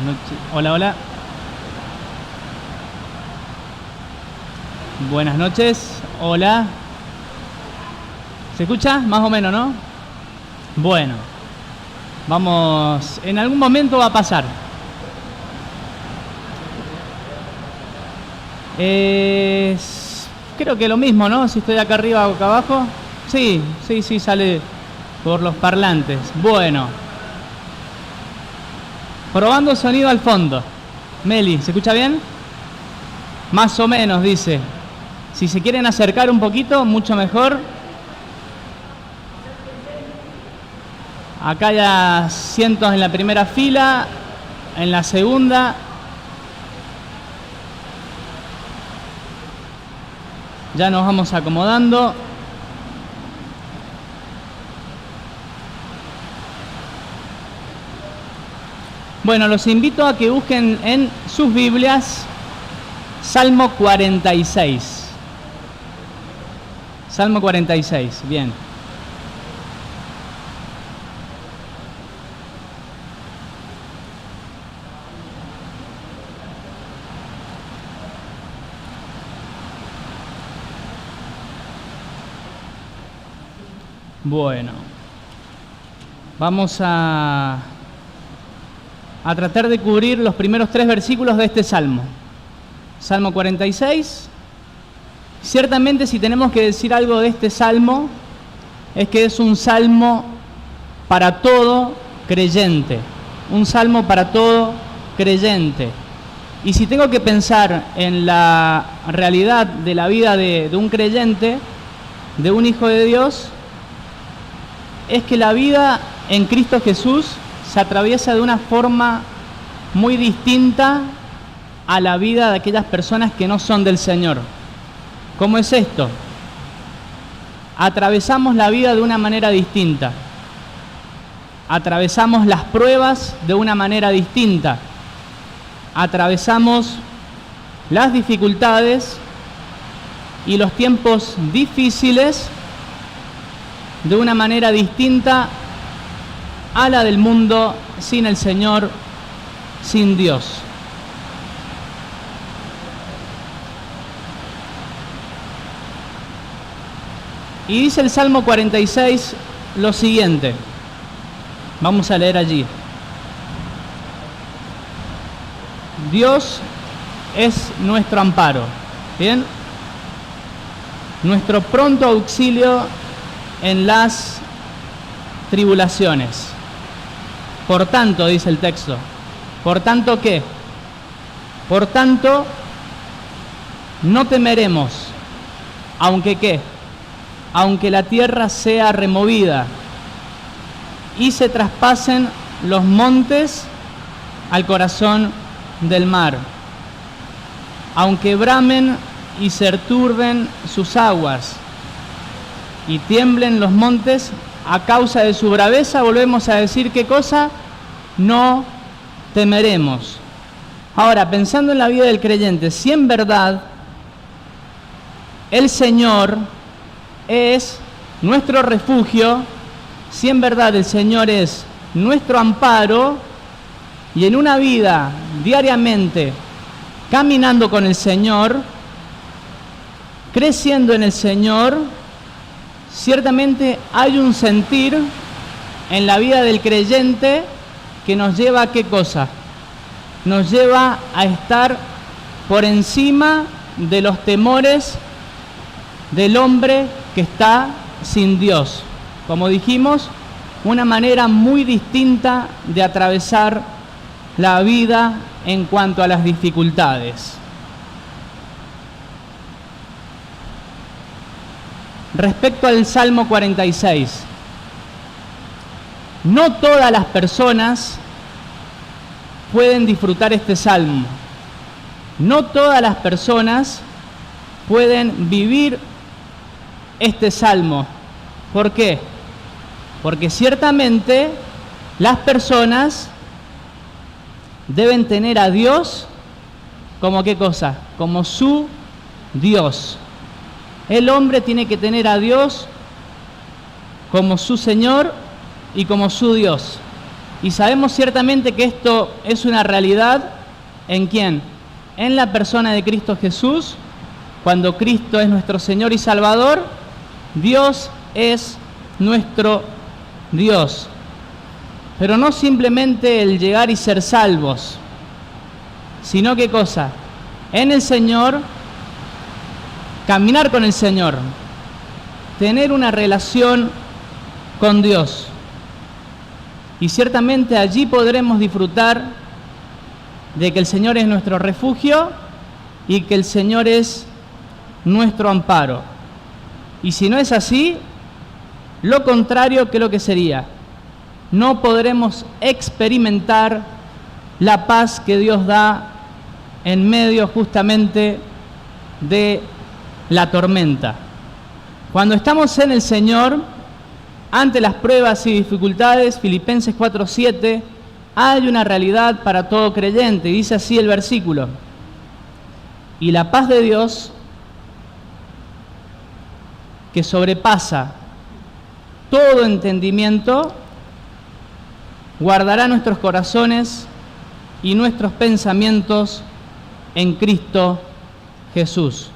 noches. Hola, hola. Buenas noches. Hola. ¿Se escucha? Más o menos, ¿no? Bueno. Vamos. En algún momento va a pasar. Creo que lo mismo, ¿no? Si estoy acá arriba o acá abajo. Sí, sale por los parlantes. Bueno. Probando sonido al fondo. Meli, ¿se escucha bien? Más o menos, dice. Si se quieren acercar un poquito, mucho mejor. Acá hay asientos en la primera fila, en la segunda. Ya nos vamos acomodando. Bueno, los invito a que busquen en sus Biblias Salmo 46. Salmo 46, bien. Bueno, vamos a tratar de cubrir los primeros 3 versículos de este Salmo. Salmo 46. Ciertamente, si tenemos que decir algo de este Salmo, es que es un Salmo para todo creyente. Un Salmo para todo creyente. Y si tengo que pensar en la realidad de la vida de un creyente, de un hijo de Dios, es que la vida en Cristo Jesús se atraviesa de una forma muy distinta a la vida de aquellas personas que no son del Señor. ¿Cómo es esto? Atravesamos la vida de una manera distinta. Atravesamos las pruebas de una manera distinta. Atravesamos las dificultades y los tiempos difíciles de una manera distinta a la del mundo sin el Señor, sin Dios. Y dice el Salmo 46 lo siguiente. Vamos a leer allí. Dios es nuestro amparo. ¿Bien? Nuestro pronto auxilio en las tribulaciones. Por tanto, dice el texto. ¿Por tanto qué? Por tanto, no temeremos, aunque ¿qué? Aunque la tierra sea removida y se traspasen los montes al corazón del mar, aunque bramen y se turben sus aguas y tiemblen los montes a causa de su braveza, volvemos a decir ¿qué cosa? No temeremos. Ahora, pensando en la vida del creyente, si en verdad el Señor es nuestro refugio, si en verdad el Señor es nuestro amparo, y en una vida diariamente caminando con el Señor, creciendo en el Señor, ciertamente hay un sentir en la vida del creyente que nos lleva a ¿qué cosa? Nos lleva a estar por encima de los temores del hombre que está sin Dios. Como dijimos, una manera muy distinta de atravesar la vida en cuanto a las dificultades. Respecto al Salmo 46, no todas las personas pueden disfrutar este Salmo. No todas las personas pueden vivir este Salmo. ¿Por qué? Porque ciertamente las personas deben tener a Dios como ¿qué cosa? Como su Dios. El hombre tiene que tener a Dios como su Señor y como su Dios. Y sabemos ciertamente que esto es una realidad, ¿en quién? En la persona de Cristo Jesús. Cuando Cristo es nuestro Señor y Salvador, Dios es nuestro Dios. Pero no simplemente el llegar y ser salvos, sino ¿qué cosa? En el Señor, caminar con el Señor, tener una relación con Dios. Y ciertamente allí podremos disfrutar de que el Señor es nuestro refugio y que el Señor es nuestro amparo. Y si no es así, lo contrario, ¿qué es lo que sería? No podremos experimentar la paz que Dios da en medio justamente de la tormenta. Cuando estamos en el Señor, ante las pruebas y dificultades, Filipenses 4:7, hay una realidad para todo creyente. Dice así el versículo: y la paz de Dios, que sobrepasa todo entendimiento, guardará nuestros corazones y nuestros pensamientos en Cristo Jesús.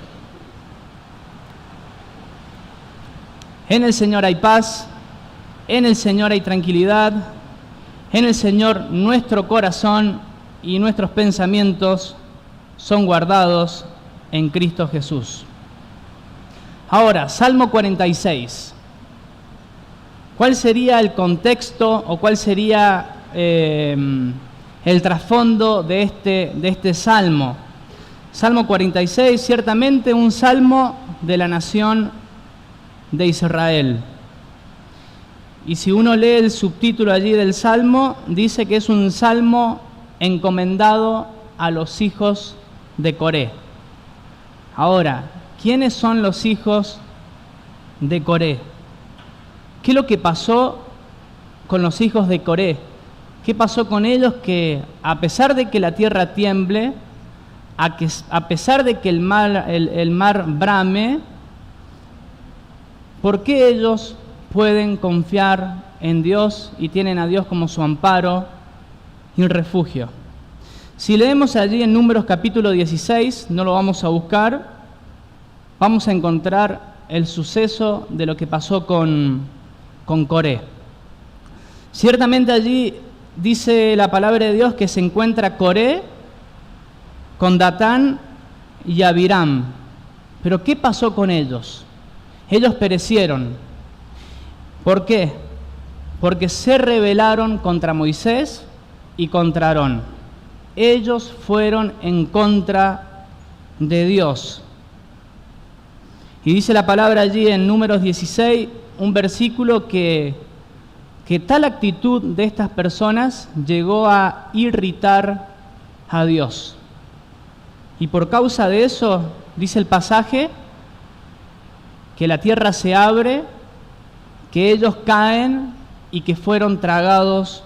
En el Señor hay paz, en el Señor hay tranquilidad, en el Señor nuestro corazón y nuestros pensamientos son guardados en Cristo Jesús. Ahora, Salmo 46. ¿Cuál sería el contexto o cuál sería el trasfondo de este salmo? Salmo 46, ciertamente un salmo de la nación de Israel. Y si uno lee el subtítulo allí del salmo, dice que es un salmo encomendado a los hijos de Coré. Ahora, ¿quiénes son los hijos de Coré? ¿Qué es lo que pasó con los hijos de Coré? ¿Qué pasó con ellos que a pesar de que la tierra tiemble, a pesar de que el mar brame, ¿por qué ellos pueden confiar en Dios y tienen a Dios como su amparo y refugio? Si leemos allí en Números capítulo 16, no lo vamos a buscar, vamos a encontrar el suceso de lo que pasó con Coré. Ciertamente allí dice la palabra de Dios que se encuentra Coré con Datán y Abiram. Pero ¿qué pasó con ellos? Ellos perecieron. ¿Por qué? Porque se rebelaron contra Moisés y contra Aarón. Ellos fueron en contra de Dios. Y dice la palabra allí en Números 16, un versículo que tal actitud de estas personas llegó a irritar a Dios. Y por causa de eso, dice el pasaje, que la tierra se abre, que ellos caen y que fueron tragados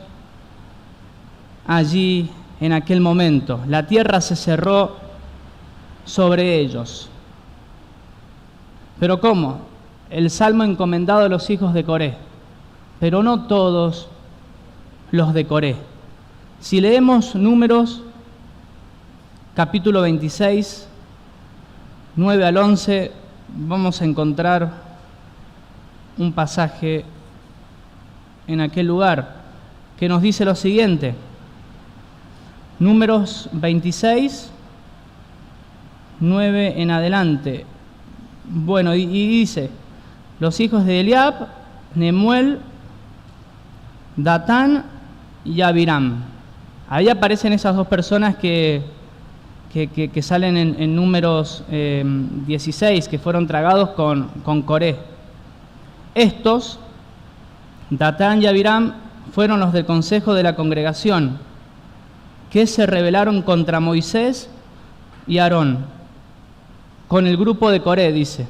allí en aquel momento. La tierra se cerró sobre ellos. ¿Pero cómo? El salmo encomendado a los hijos de Coré, pero no todos los de Coré. Si leemos Números, capítulo 26, 9 al 11, vamos a encontrar un pasaje en aquel lugar que nos dice lo siguiente. Números 26, 9 en adelante. Bueno, y dice, los hijos de Eliab, Nemuel, Datán y Abiram. Ahí aparecen esas dos personas que salen en Números 16, que fueron tragados con Coré. Estos, Datán y Abiram, fueron los del consejo de la congregación, que se rebelaron contra Moisés y Aarón, con el grupo de Coré, dice.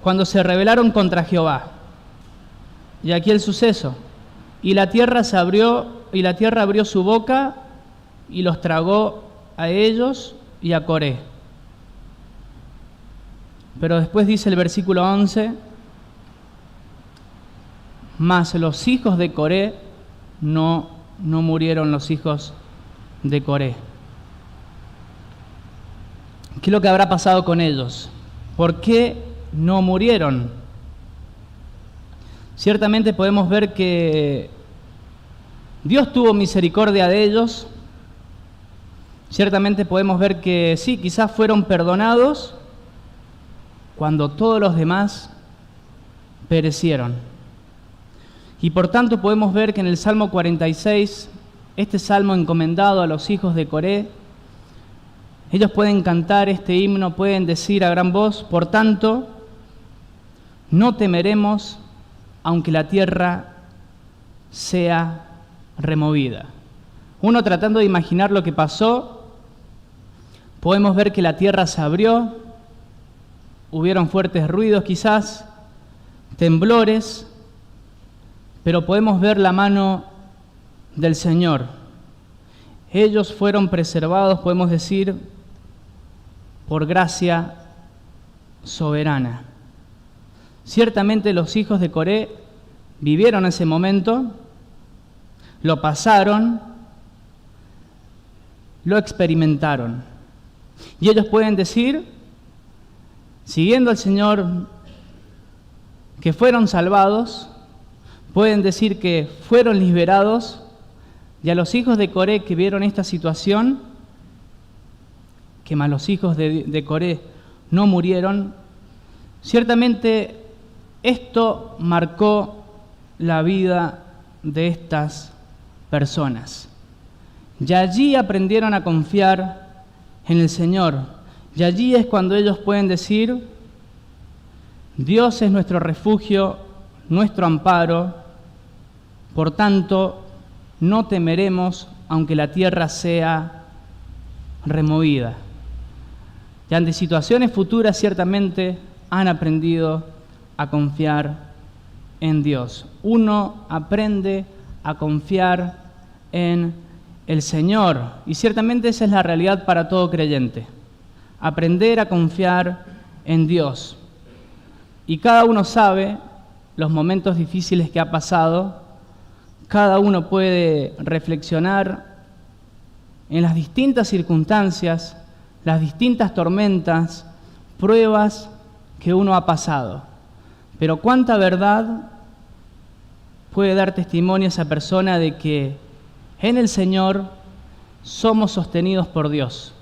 Cuando se rebelaron contra Jehová. Y aquí el suceso. Y la tierra se abrió, y la tierra abrió su boca y los tragó a ellos y a Coré. Pero después dice el versículo 11, mas los hijos de Coré no murieron los hijos de Coré. ¿Qué es lo que habrá pasado con ellos? ¿Por qué no murieron? Ciertamente podemos ver que Dios tuvo misericordia de ellos. Ciertamente podemos ver que sí, quizás fueron perdonados cuando todos los demás perecieron. Y por tanto podemos ver que en el Salmo 46, este salmo encomendado a los hijos de Coré, ellos pueden cantar este himno, pueden decir a gran voz: por tanto, no temeremos aunque la tierra sea removida. Uno tratando de imaginar lo que pasó, podemos ver que la tierra se abrió, hubieron fuertes ruidos quizás, temblores, pero podemos ver la mano del Señor. Ellos fueron preservados, podemos decir, por gracia soberana. Ciertamente los hijos de Coré vivieron ese momento, lo pasaron, lo experimentaron. Y ellos pueden decir, siguiendo al Señor, que fueron salvados, pueden decir que fueron liberados, y a los hijos de Coré que vieron esta situación, que más los hijos de Coré no murieron, ciertamente esto marcó la vida de estas personas. Y allí aprendieron a confiar en el Señor. Y allí es cuando ellos pueden decir: Dios es nuestro refugio, nuestro amparo, por tanto, no temeremos aunque la tierra sea removida. Y ante situaciones futuras ciertamente han aprendido a confiar en Dios. Uno aprende a confiar en el Señor, y ciertamente esa es la realidad para todo creyente. Aprender a confiar en Dios. Y cada uno sabe los momentos difíciles que ha pasado. Cada uno puede reflexionar en las distintas circunstancias, las distintas tormentas, pruebas que uno ha pasado. Pero cuánta verdad puede dar testimonio esa persona de que en el Señor somos sostenidos por Dios,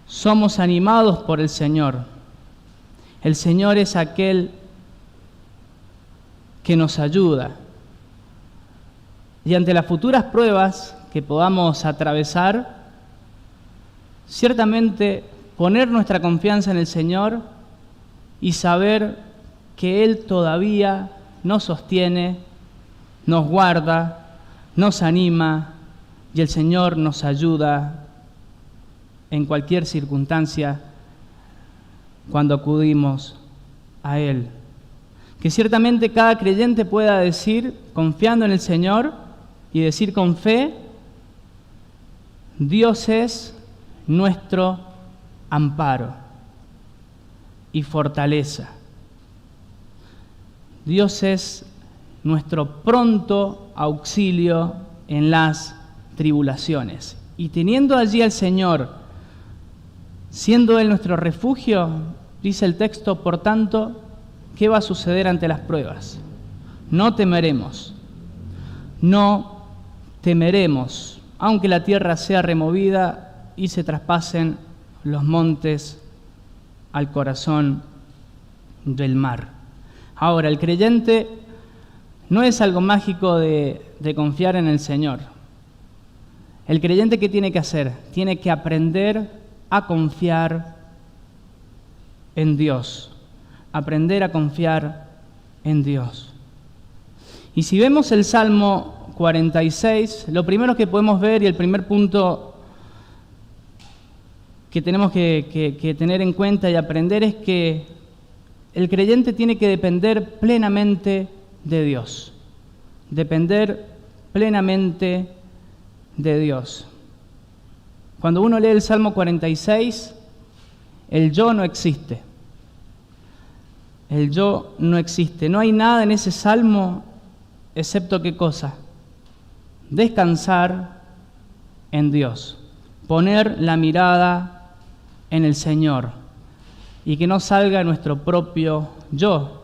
somos animados por el Señor. El Señor es aquel que nos ayuda. Y ante las futuras pruebas que podamos atravesar, ciertamente poner nuestra confianza en el Señor y saber que Él todavía nos sostiene, nos guarda, nos anima, y el Señor nos ayuda en cualquier circunstancia cuando acudimos a Él. Que ciertamente cada creyente pueda decir, confiando en el Señor, y decir con fe: Dios es nuestro amparo y fortaleza. Dios es nuestro pronto auxilio en las tribulaciones. Y teniendo allí al Señor, siendo Él nuestro refugio, dice el texto, por tanto, ¿qué va a suceder ante las pruebas? No temeremos, no temeremos, aunque la tierra sea removida y se traspasen los montes al corazón del mar. Ahora, el creyente no es algo mágico de confiar en el Señor. El creyente, ¿qué tiene que hacer? Tiene que aprender a confiar en Dios. Aprender a confiar en Dios. Y si vemos el Salmo 46, lo primero que podemos ver y el primer punto que tenemos que tener en cuenta y aprender es que el creyente tiene que depender plenamente de Dios. Depender plenamente de Dios. Cuando uno lee el Salmo 46, el yo no existe. El yo no existe. No hay nada en ese salmo excepto ¿qué cosa? Descansar en Dios, poner la mirada en el Señor y que no salga nuestro propio yo,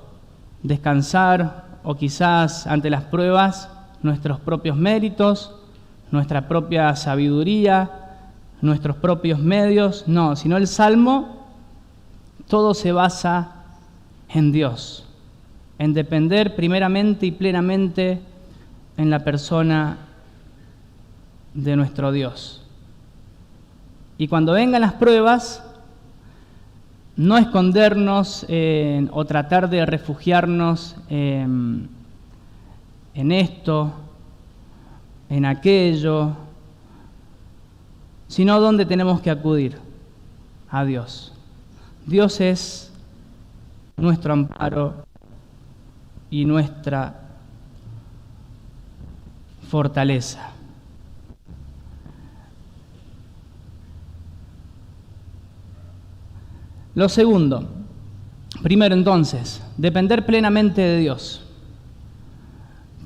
descansar o quizás ante las pruebas nuestros propios méritos, nuestra propia sabiduría, nuestros propios medios, no, sino el Salmo, todo se basa en Dios, en depender primeramente y plenamente en la persona de nuestro Dios. Y cuando vengan las pruebas, no escondernos o tratar de refugiarnos en esto, en aquello, sino donde tenemos que acudir, a Dios. Dios es nuestro amparo y nuestra fortaleza. Lo segundo, primero entonces, depender plenamente de Dios.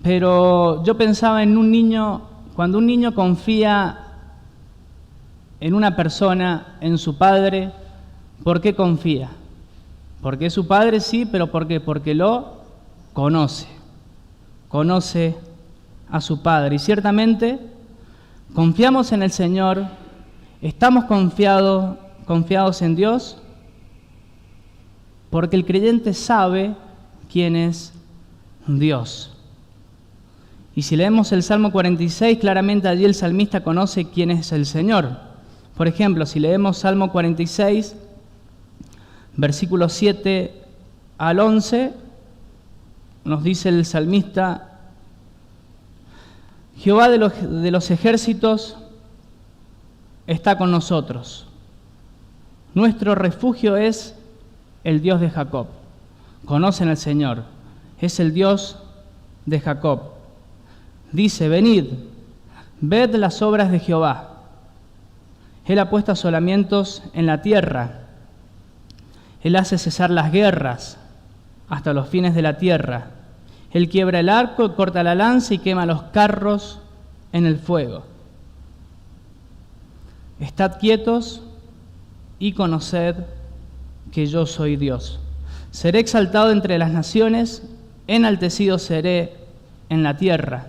Pero yo pensaba en un niño, cuando un niño confía en una persona, en su padre, ¿por qué confía? Porque es su padre, sí, pero ¿por qué? Porque lo conoce a su padre. Y ciertamente confiamos en el Señor, estamos confiados en Dios, porque el creyente sabe quién es Dios. Y si leemos el Salmo 46, claramente allí el salmista conoce quién es el Señor. Por ejemplo, si leemos Salmo 46, versículos 7 al 11, nos dice el salmista: Jehová de los ejércitos está con nosotros. Nuestro refugio es el Dios de Jacob. Conocen al Señor, es el Dios de Jacob. Dice: venid, ved las obras de Jehová. Él ha puesto asolamientos en la tierra. Él hace cesar las guerras hasta los fines de la tierra. Él quiebra el arco, corta la lanza y quema los carros en el fuego. Estad quietos y conoced que yo soy Dios. Seré exaltado entre las naciones, enaltecido seré en la tierra.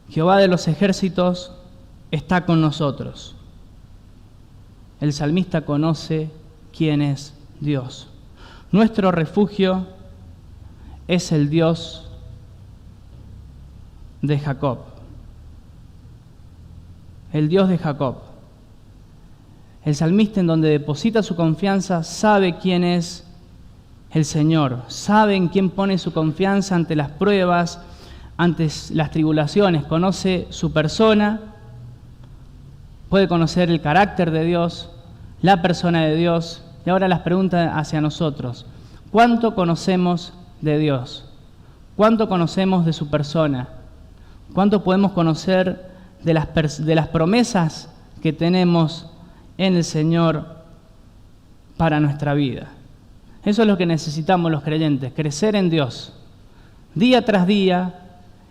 Jehová de los ejércitos está con nosotros. El salmista conoce quién es Dios. Nuestro refugio es el Dios de Jacob. El Dios de Jacob. El salmista, en donde deposita su confianza, sabe quién es el Señor, sabe en quién pone su confianza ante las pruebas, ante las tribulaciones, conoce su persona, puede conocer el carácter de Dios, la persona de Dios. Y ahora las preguntas hacia nosotros: ¿cuánto conocemos de Dios? ¿Cuánto conocemos de su persona? ¿Cuánto podemos conocer de las promesas que tenemos en el Señor para nuestra vida? Eso es lo que necesitamos los creyentes, crecer en Dios, día tras día,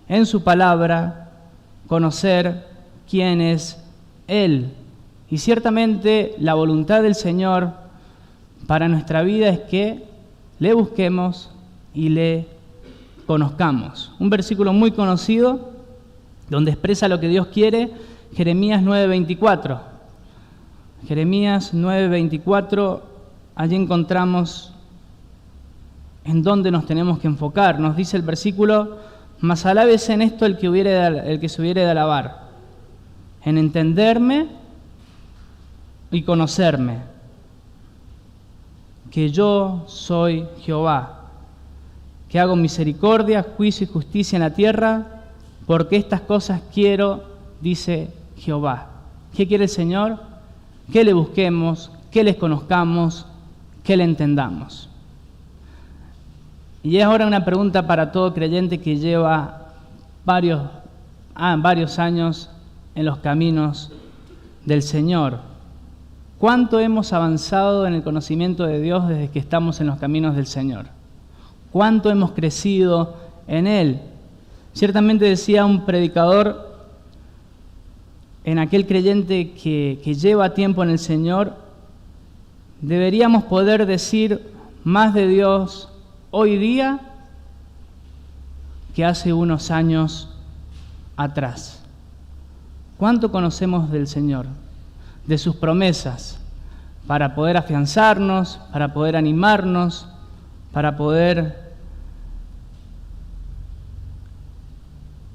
en su palabra, conocer quién es Él. Y ciertamente la voluntad del Señor para nuestra vida es que le busquemos y le conozcamos. Un versículo muy conocido donde expresa lo que Dios quiere, Jeremías 9:24. Jeremías 9:24, allí encontramos en dónde nos tenemos que enfocar. Nos dice el versículo: mas alábese en esto el que se hubiere de alabar, en entenderme y conocerme, que yo soy Jehová, que hago misericordia, juicio y justicia en la tierra, porque estas cosas quiero, dice Jehová. ¿Qué quiere el Señor? Que le busquemos, que les conozcamos, que le entendamos. Y es ahora una pregunta para todo creyente que lleva varios años en los caminos del Señor. ¿Cuánto hemos avanzado en el conocimiento de Dios desde que estamos en los caminos del Señor? ¿Cuánto hemos crecido en Él. Ciertamente decía un predicador, en aquel creyente que lleva tiempo en el Señor, deberíamos poder decir más de Dios hoy día que hace unos años atrás. ¿Cuánto conocemos del Señor? De sus promesas, para poder afianzarnos, para poder animarnos, para poder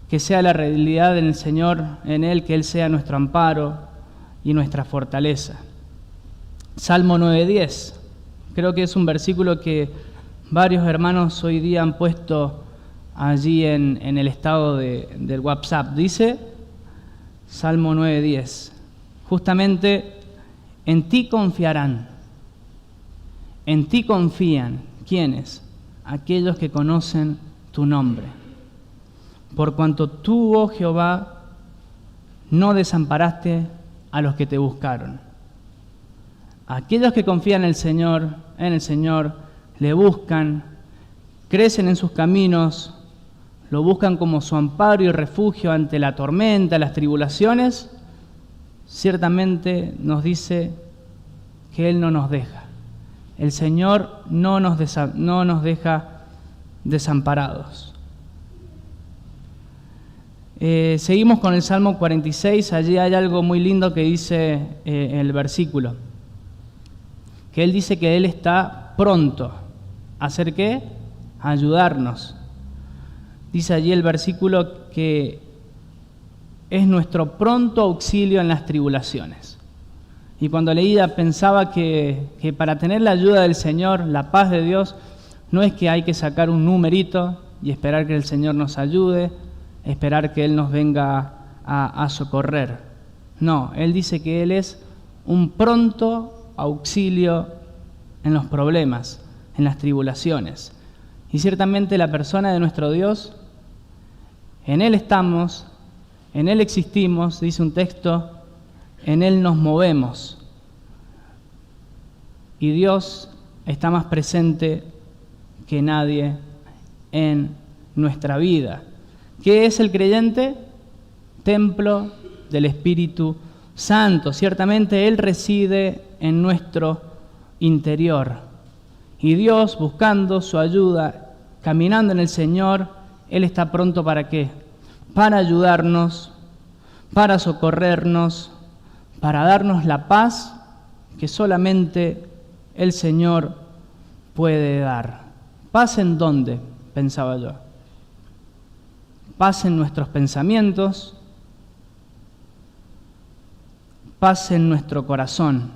que sea la realidad en el Señor, en Él, que Él sea nuestro amparo y nuestra fortaleza. Salmo 9:10, creo que es un versículo que varios hermanos hoy día han puesto allí en el estado del WhatsApp. Dice, Salmo 9:10, justamente, en ti confiarán, en ti confían. ¿Quiénes? Aquellos que conocen tu nombre. Por cuanto tú, oh Jehová, no desamparaste a los que te buscaron. Aquellos que confían en el Señor, le buscan, crecen en sus caminos, lo buscan como su amparo y refugio ante la tormenta, las tribulaciones, ciertamente nos dice que Él no nos deja. El Señor no nos deja desamparados. Seguimos con el Salmo 46, allí hay algo muy lindo que dice el versículo, que Él dice que Él está pronto. ¿A hacer qué? A ayudarnos. Dice allí el versículo que es nuestro pronto auxilio en las tribulaciones. Y cuando leía pensaba que para tener la ayuda del Señor, la paz de Dios, no es que hay que sacar un numerito y esperar que el Señor nos ayude, esperar que Él nos venga a socorrer. No, Él dice que Él es un pronto auxilio en los problemas, en las tribulaciones. Y ciertamente la persona de nuestro Dios, en Él estamos, en Él existimos, dice un texto, en Él nos movemos. Y Dios está más presente que nadie en nuestra vida. ¿Qué es el creyente? Templo del Espíritu Santo. Ciertamente Él reside en nuestro interior. Y Dios, buscando su ayuda, caminando en el Señor, Él está pronto ¿para qué? Para ayudarnos, para socorrernos, para darnos la paz que solamente el Señor puede dar. ¿Paz en dónde? Pensaba yo. Paz en nuestros pensamientos, paz en nuestro corazón.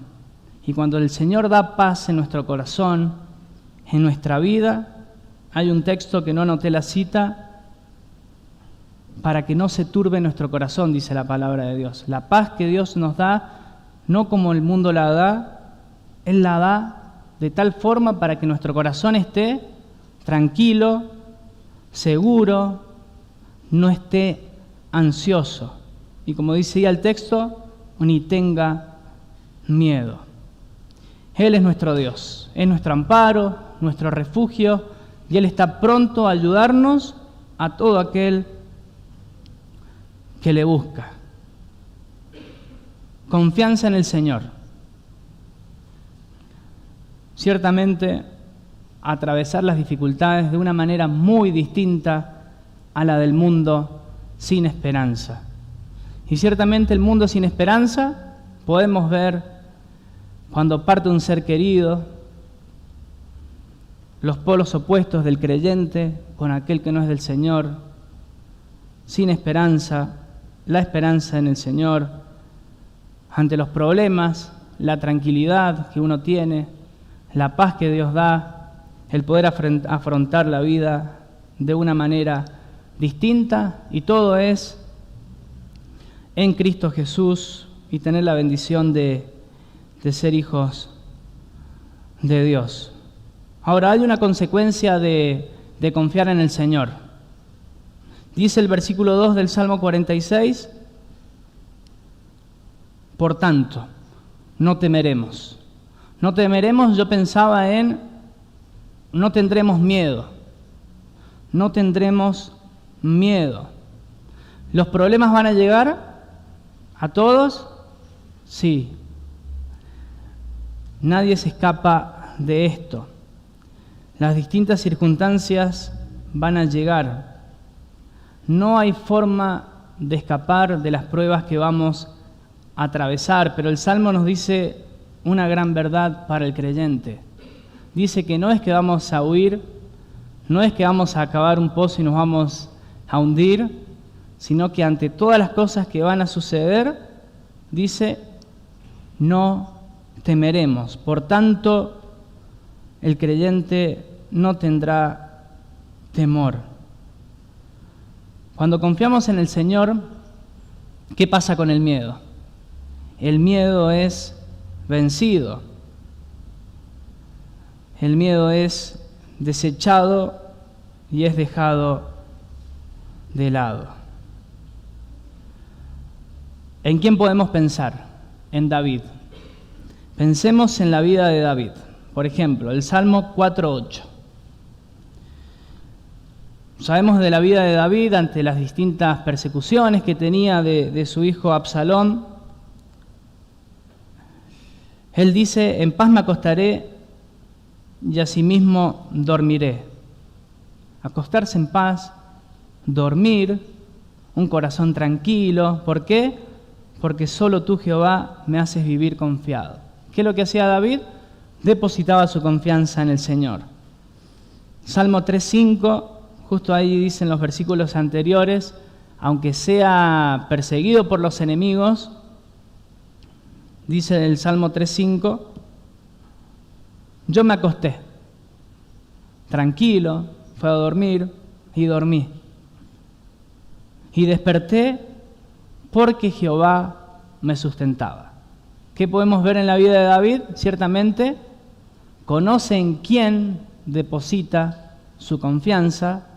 Y cuando el Señor da paz en nuestro corazón, en nuestra vida, hay un texto que no anoté la cita, para que no se turbe nuestro corazón, dice la palabra de Dios. La paz que Dios nos da, no como el mundo la da, Él la da de tal forma para que nuestro corazón esté tranquilo, seguro, no esté ansioso. Y como decía el texto, ni tenga miedo. Él es nuestro Dios, es nuestro amparo, nuestro refugio, y Él está pronto a ayudarnos a todo aquel que le busca. Confianza en el Señor. Ciertamente, atravesar las dificultades de una manera muy distinta a la del mundo sin esperanza. Y ciertamente el mundo sin esperanza podemos ver cuando parte un ser querido, los polos opuestos del creyente con aquel que no es del Señor, sin esperanza, la esperanza en el Señor, ante los problemas, la tranquilidad que uno tiene, la paz que Dios da, el poder afrontar la vida de una manera distinta, y todo es en Cristo Jesús y tener la bendición de ser hijos de Dios. Ahora, hay una consecuencia de confiar en el Señor. Dice el versículo 2 del Salmo 46, por tanto, no temeremos. No temeremos, yo pensaba en, no tendremos miedo. no tendremos miedo. ¿Los problemas van a llegar a todos? Sí. Nadie se escapa de esto. Las distintas circunstancias van a llegar. No hay forma de escapar de las pruebas que vamos a atravesar, pero el Salmo nos dice una gran verdad para el creyente. Dice que no es que vamos a huir, no es que vamos a acabar un pozo y nos vamos a hundir, sino que ante todas las cosas que van a suceder, dice, no temeremos. Por tanto, el creyente no tendrá temor. Cuando confiamos en el Señor, ¿qué pasa con el miedo? El miedo es vencido. El miedo es desechado y es dejado de lado. ¿En quién podemos pensar? En David. Pensemos en la vida de David. Por ejemplo, el Salmo 4:8. Sabemos de la vida de David ante las distintas persecuciones que tenía de su hijo Absalón. Él dice, en paz me acostaré y asimismo dormiré. Acostarse en paz, dormir, un corazón tranquilo. ¿Por qué? Porque solo tú, Jehová, me haces vivir confiado. ¿Qué es lo que hacía David? Depositaba su confianza en el Señor. Salmo 3:5, justo ahí dicen los versículos anteriores, aunque sea perseguido por los enemigos, dice el Salmo 3:5, yo me acosté, tranquilo, fui a dormir y dormí. Y desperté porque Jehová me sustentaba. ¿Qué podemos ver en la vida de David? Ciertamente, conoce en quién deposita su confianza.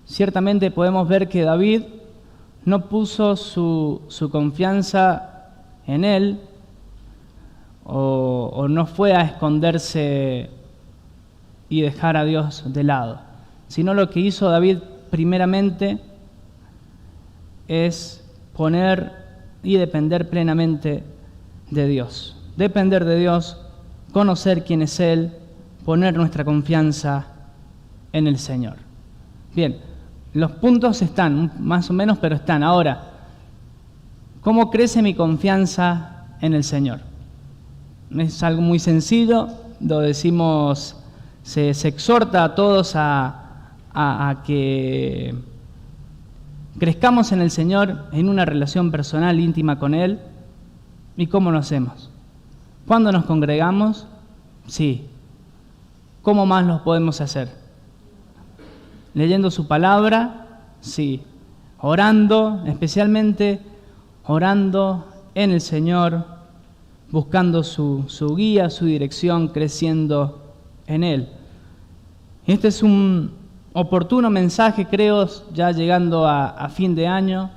Ciertamente podemos ver que David no puso su confianza en él o no fue a esconderse y dejar a Dios de lado, sino lo que hizo David primeramente es poner y depender plenamente de Dios. Depender de Dios, conocer quién es Él, poner nuestra confianza en el Señor. Bien, los puntos están, más o menos, pero están. Ahora, ¿cómo crece mi confianza en el Señor? Es algo muy sencillo, lo decimos, se exhorta a todos a que crezcamos en el Señor en una relación personal íntima con Él. ¿Y cómo lo hacemos? ¿Cuándo nos congregamos? Sí. ¿Cómo más lo podemos hacer? ¿Leyendo su palabra? Sí. Orando, especialmente orando en el Señor, buscando su guía, su dirección, creciendo en Él. Este es un oportuno mensaje, creo, ya llegando a fin de año,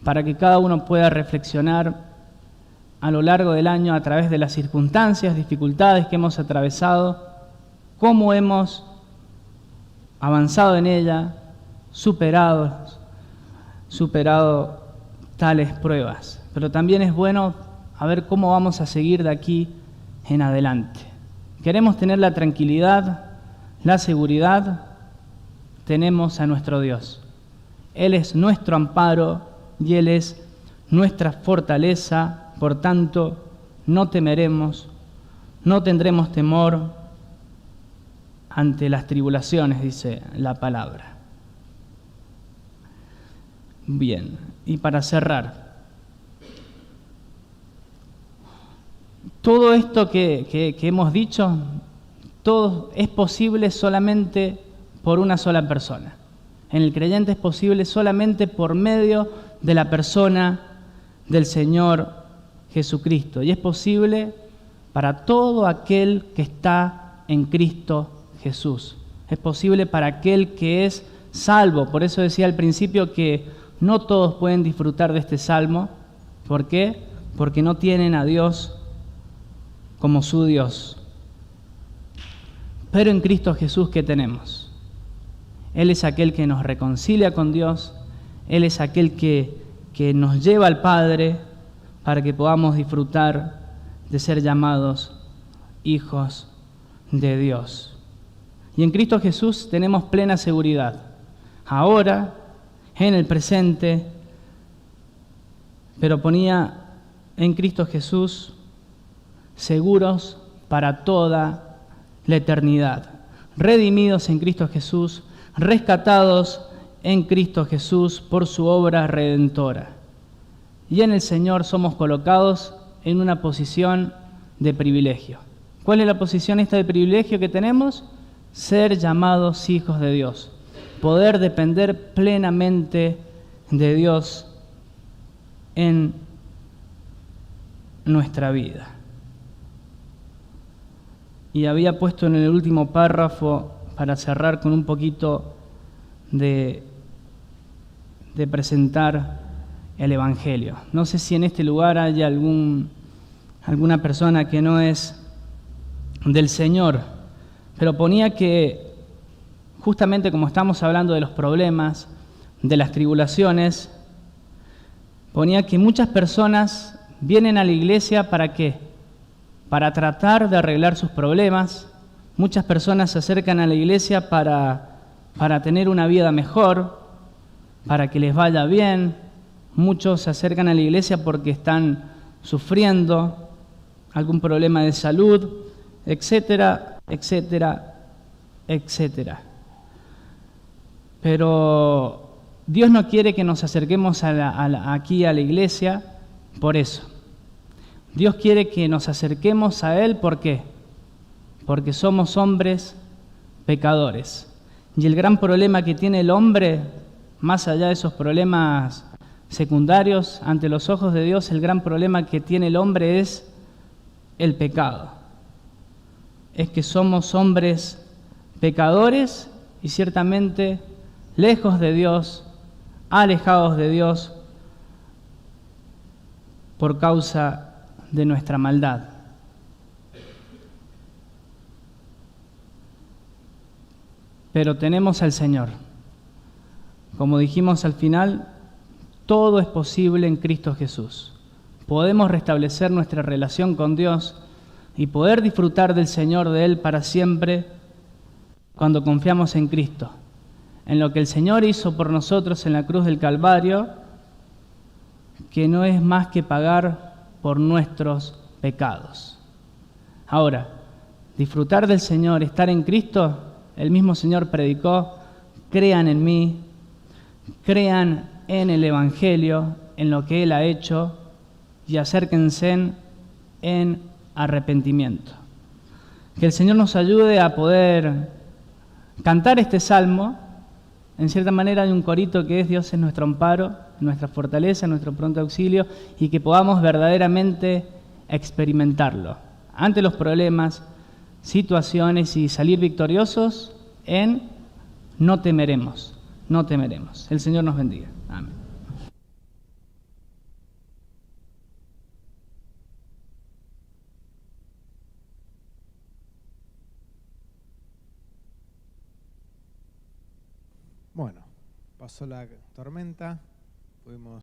para que cada uno pueda reflexionar a lo largo del año a través de las circunstancias, dificultades que hemos atravesado, cómo hemos avanzado en ella, superado tales pruebas. Pero también es bueno a ver cómo vamos a seguir de aquí en adelante. Queremos tener la tranquilidad, la seguridad, tenemos a nuestro Dios. Él es nuestro amparo y Él es nuestra fortaleza. Por tanto, no temeremos, no tendremos temor ante las tribulaciones, dice la palabra. Bien, y para cerrar, todo esto que hemos dicho, todo es posible solamente por una sola persona. En el creyente es posible solamente por medio de la persona del Señor Jesucristo. Y es posible para todo aquel que está en Cristo Jesús. Es posible para aquel que es salvo. Por eso decía al principio que no todos pueden disfrutar de este salmo. ¿Por qué? Porque no tienen a Dios como su Dios. Pero en Cristo Jesús, ¿qué tenemos? Él es aquel que nos reconcilia con Dios, Él es aquel que nos lleva al Padre para que podamos disfrutar de ser llamados hijos de Dios. Y en Cristo Jesús tenemos plena seguridad, ahora, en el presente, pero ponía en Cristo Jesús seguros para toda la eternidad, redimidos en Cristo Jesús, rescatados en Cristo Jesús por su obra redentora. Y en el Señor somos colocados en una posición de privilegio. ¿Cuál es la posición esta de privilegio que tenemos? Ser llamados hijos de Dios, poder depender plenamente de Dios en nuestra vida. Y había puesto en el último párrafo, para cerrar con un poquito de presentar el Evangelio. No sé si en este lugar hay alguna persona que no es del Señor, pero ponía que justamente como estamos hablando de los problemas, de las tribulaciones, ponía que muchas personas vienen a la iglesia ¿para qué? Para tratar de arreglar sus problemas. Muchas personas se acercan a la iglesia para tener una vida mejor, para que les vaya bien. Muchos se acercan a la iglesia porque están sufriendo algún problema de salud, etcétera, etcétera, etcétera. Pero Dios no quiere que nos acerquemos aquí a la iglesia por eso. Dios quiere que nos acerquemos a Él, ¿por qué? Porque somos hombres pecadores. Y el gran problema que tiene el hombre, más allá de esos problemas secundarios, ante los ojos de Dios, el gran problema que tiene el hombre es el pecado. Es que somos hombres pecadores y ciertamente lejos de Dios, alejados de Dios por causa de nuestra maldad. Pero tenemos al Señor. Como dijimos al final, todo es posible en Cristo Jesús. Podemos restablecer nuestra relación con Dios y poder disfrutar del Señor, de Él para siempre, cuando confiamos en Cristo, en lo que el Señor hizo por nosotros en la cruz del Calvario, que no es más que pagar por nuestros pecados. Ahora, disfrutar del Señor, estar en Cristo, el mismo Señor predicó: crean en mí, crean en el Evangelio, en lo que Él ha hecho, y acérquense en arrepentimiento. Que el Señor nos ayude a poder cantar este salmo. En cierta manera hay un corito que es: Dios es nuestro amparo, nuestra fortaleza, nuestro pronto auxilio, y que podamos verdaderamente experimentarlo ante los problemas, situaciones, y salir victoriosos en no temeremos, no temeremos. El Señor nos bendiga. Amén. Bueno, pasó la tormenta, pudimos